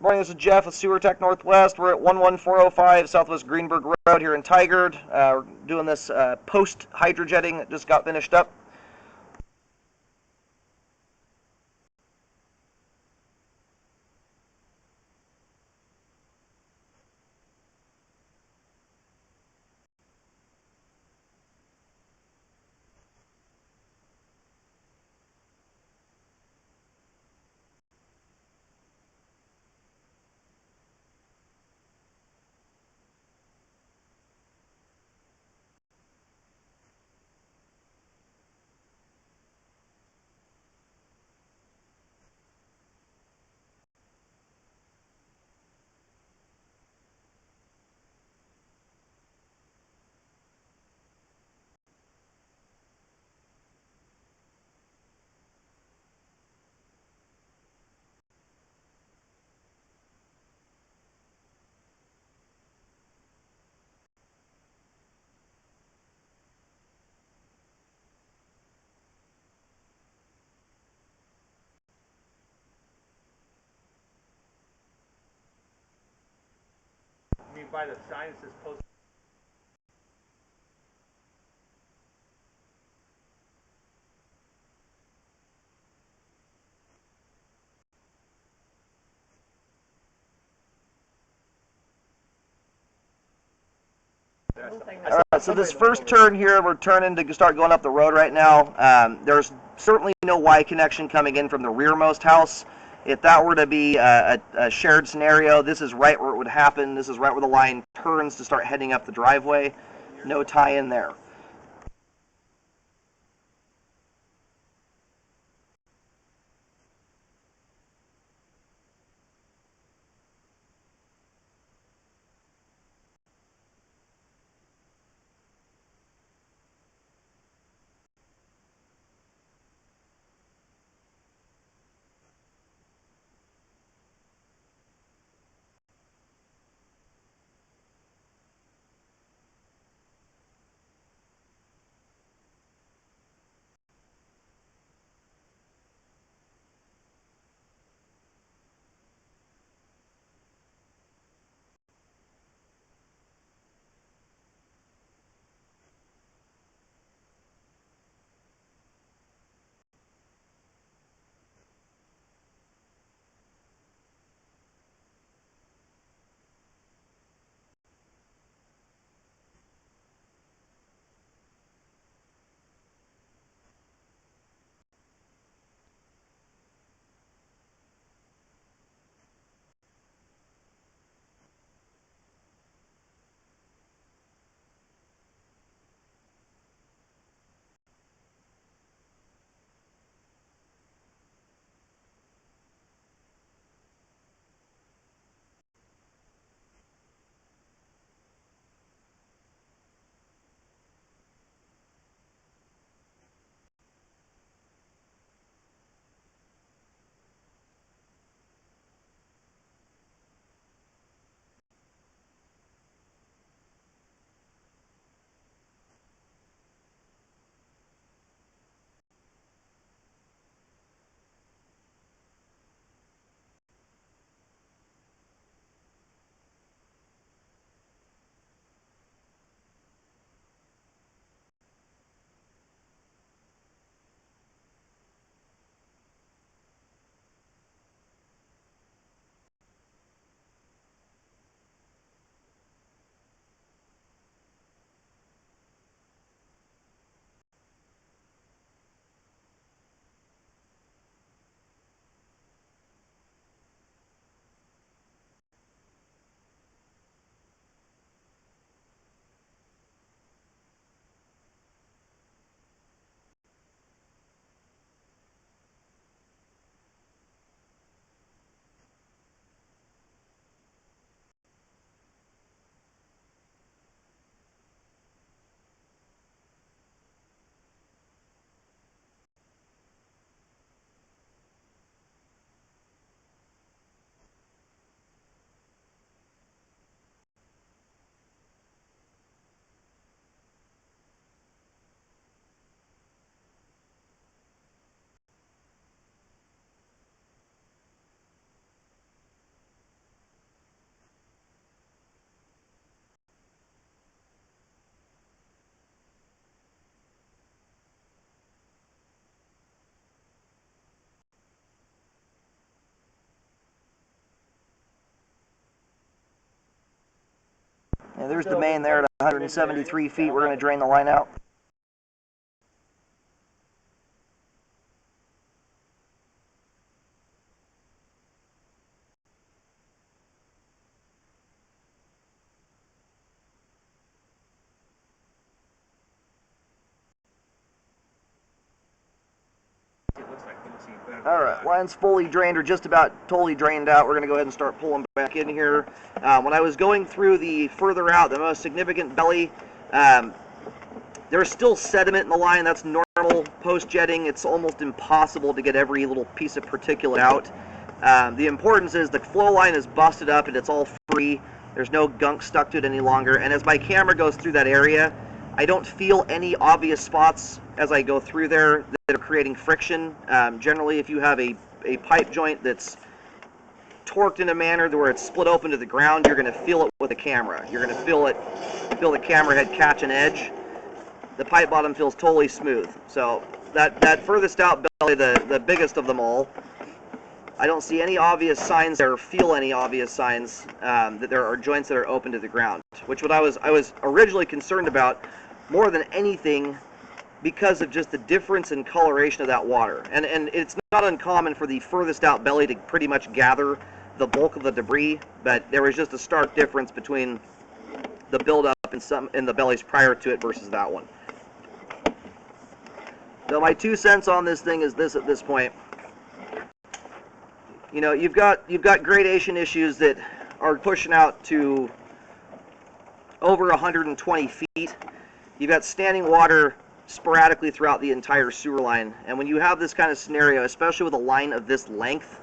Morning, this is Jeff with Sewer Tech Northwest. We're at 11405 Southwest Greenberg Road here in Tigard. We're doing this post hydrojetting that just got finished up. I mean, by the sign it says post. All right, so this first turn here, we're turning to start going up the road right now. There's certainly no Y connection coming in from the rearmost house. If that were to be a shared scenario, this is right where it would happen. This is right where the line turns to start heading up the driveway. No tie in there. Yeah, there's the main there at 173 feet. We're going to drain the line out. All right, line's fully drained, or just about totally drained out. We're going to go ahead and start pulling back in here. When I was going through the further out, the most significant belly, there's still sediment in the line. That's normal. Post-jetting, it's almost impossible to get every little piece of particulate out. The importance is the flow line is busted up and it's all free. There's no gunk stuck to it any longer. And as my camera goes through that area, I don't feel any obvious spots as I go through there that are creating friction. Generally, if you have a pipe joint that's torqued in a manner where it's split open to the ground, you're going to feel it with the camera. You're going to feel the camera head catch an edge. The pipe bottom feels totally smooth. So that furthest out belly, the biggest of them all, I don't see any obvious signs there, or feel any obvious signs that there are joints that are open to the ground, which what I was originally concerned about more than anything, because of just the difference in coloration of that water. And it's not uncommon for the furthest out belly to pretty much gather the bulk of the debris, but there was just a stark difference between the buildup in the bellies prior to it versus that one. So my 2 cents on this thing is this at this point. You know, you've got gradation issues that are pushing out to over 120 feet. You've got standing water sporadically throughout the entire sewer line, and when you have this kind of scenario, especially with a line of this length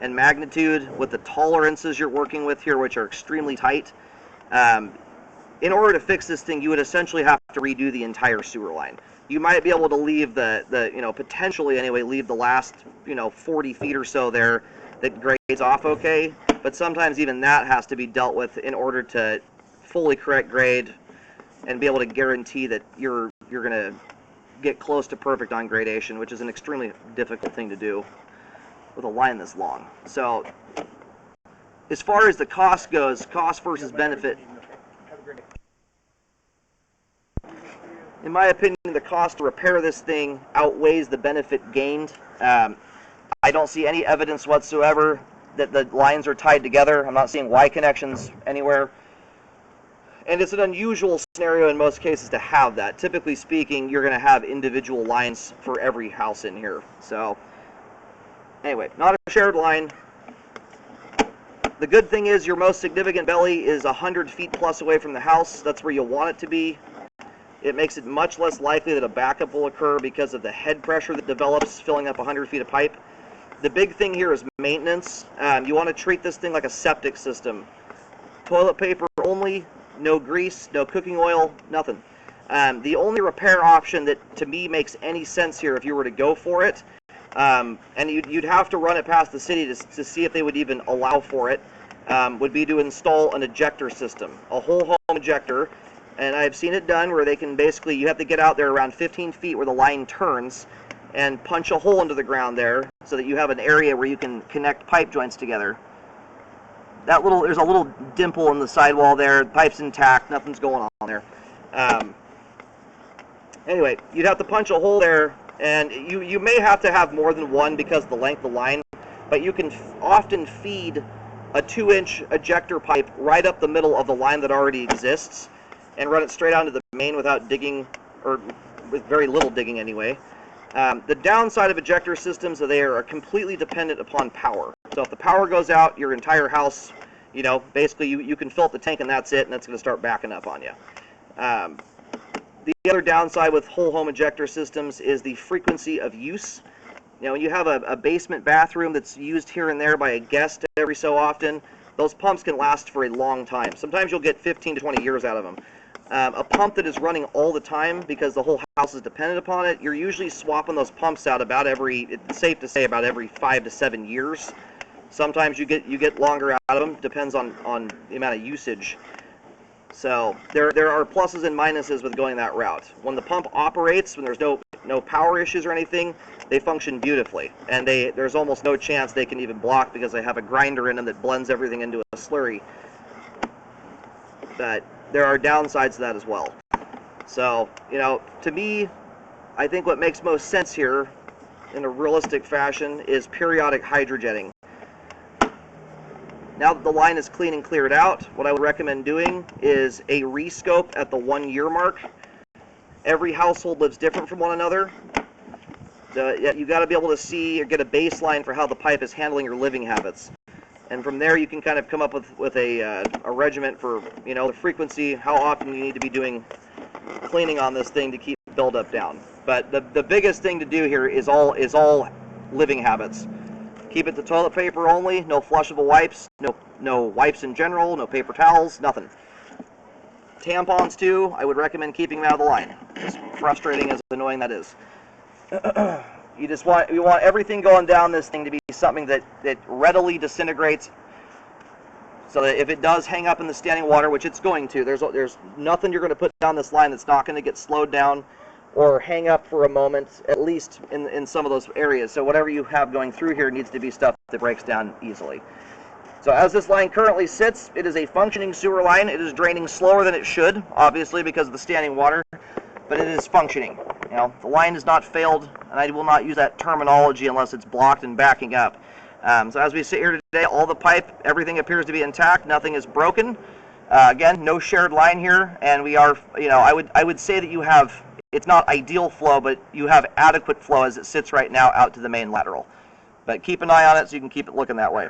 and magnitude, with the tolerances you're working with here, which are extremely tight, in order to fix this thing, you would essentially have to redo the entire sewer line. You might be able to leave potentially anyway, leave the last 40 feet or so there that grades off okay, but sometimes even that has to be dealt with in order to fully correct grade and be able to guarantee that you're going to get close to perfect on gradation, which is an extremely difficult thing to do with a line this long. So as far as the cost goes, cost versus benefit, in my opinion, the cost to repair this thing outweighs the benefit gained. I don't see any evidence whatsoever that the lines are tied together. I'm not seeing Y connections anywhere. And it's an unusual scenario in most cases to have that. Typically speaking, you're going to have individual lines for every house in here. So, anyway, not a shared line. The good thing is your most significant belly is 100 feet plus away from the house. That's where you want it to be. It makes it much less likely that a backup will occur because of the head pressure that develops filling up 100 feet of pipe. The big thing here is maintenance. You want to treat this thing like a septic system. Toilet paper only, no grease, no cooking oil, nothing. The only repair option that to me makes any sense here, if you were to go for it, and you'd have to run it past the city to see if they would even allow for it, would be to install an ejector system, a whole home ejector. And I've seen it done where they can basically, you have to get out there around 15 feet where the line turns and punch a hole into the ground there so that you have an area where you can connect pipe joints together. There's a little dimple in the sidewall there, the pipe's intact, nothing's going on there. Anyway, you'd have to punch a hole there, and you may have to have more than one because of the length of the line, but you can often feed a 2-inch ejector pipe right up the middle of the line that already exists and run it straight onto the main without digging, or with very little digging anyway. The downside of ejector systems is they are completely dependent upon power. So if the power goes out, your entire house, basically you can fill up the tank and that's it, and it's going to start backing up on you. The other downside with whole home ejector systems is the frequency of use. When you have a basement bathroom that's used here and there by a guest every so often, those pumps can last for a long time. Sometimes you'll get 15 to 20 years out of them. A pump that is running all the time because the whole house is dependent upon it, you're usually swapping those pumps out it's safe to say about every 5 to 7 years. Sometimes you get longer out of them, depends on the amount of usage. So there are pluses and minuses with going that route. When the pump operates, when there's no power issues or anything, they function beautifully, and there's almost no chance they can even block because they have a grinder in them that blends everything into a slurry. But there are downsides to that as well. So, you know, to me, I think what makes most sense here in a realistic fashion is periodic hydrojetting. Now that the line is clean and cleared out, what I would recommend doing is a rescope at the 1 year mark. Every household lives different from one another. You got to be able to see or get a baseline for how the pipe is handling your living habits. And from there you can kind of come up with a regiment for, you know, the frequency, how often you need to be doing cleaning on this thing to keep buildup down. But the biggest thing to do here is all living habits. Keep it to toilet paper only, no flushable wipes, no wipes in general, no paper towels, nothing. Tampons too, I would recommend keeping them out of the line. As frustrating as annoying that is. You want everything going down this thing to be something that readily disintegrates, so that if it does hang up in the standing water, which it's going to, there's nothing you're going to put down this line that's not going to get slowed down or hang up for a moment, at least in some of those areas. So whatever you have going through here needs to be stuff that breaks down easily. So as this line currently sits, it is a functioning sewer line. It is draining slower than it should, obviously because of the standing water, but it is functioning. You know, the line has not failed, and I will not use that terminology unless it's blocked and backing up. So as we sit here today, all the pipe, everything appears to be intact. Nothing is broken. Again, no shared line here, and we are, you know, I would say that you have, it's not ideal flow, but you have adequate flow as it sits right now out to the main lateral. But keep an eye on it so you can keep it looking that way.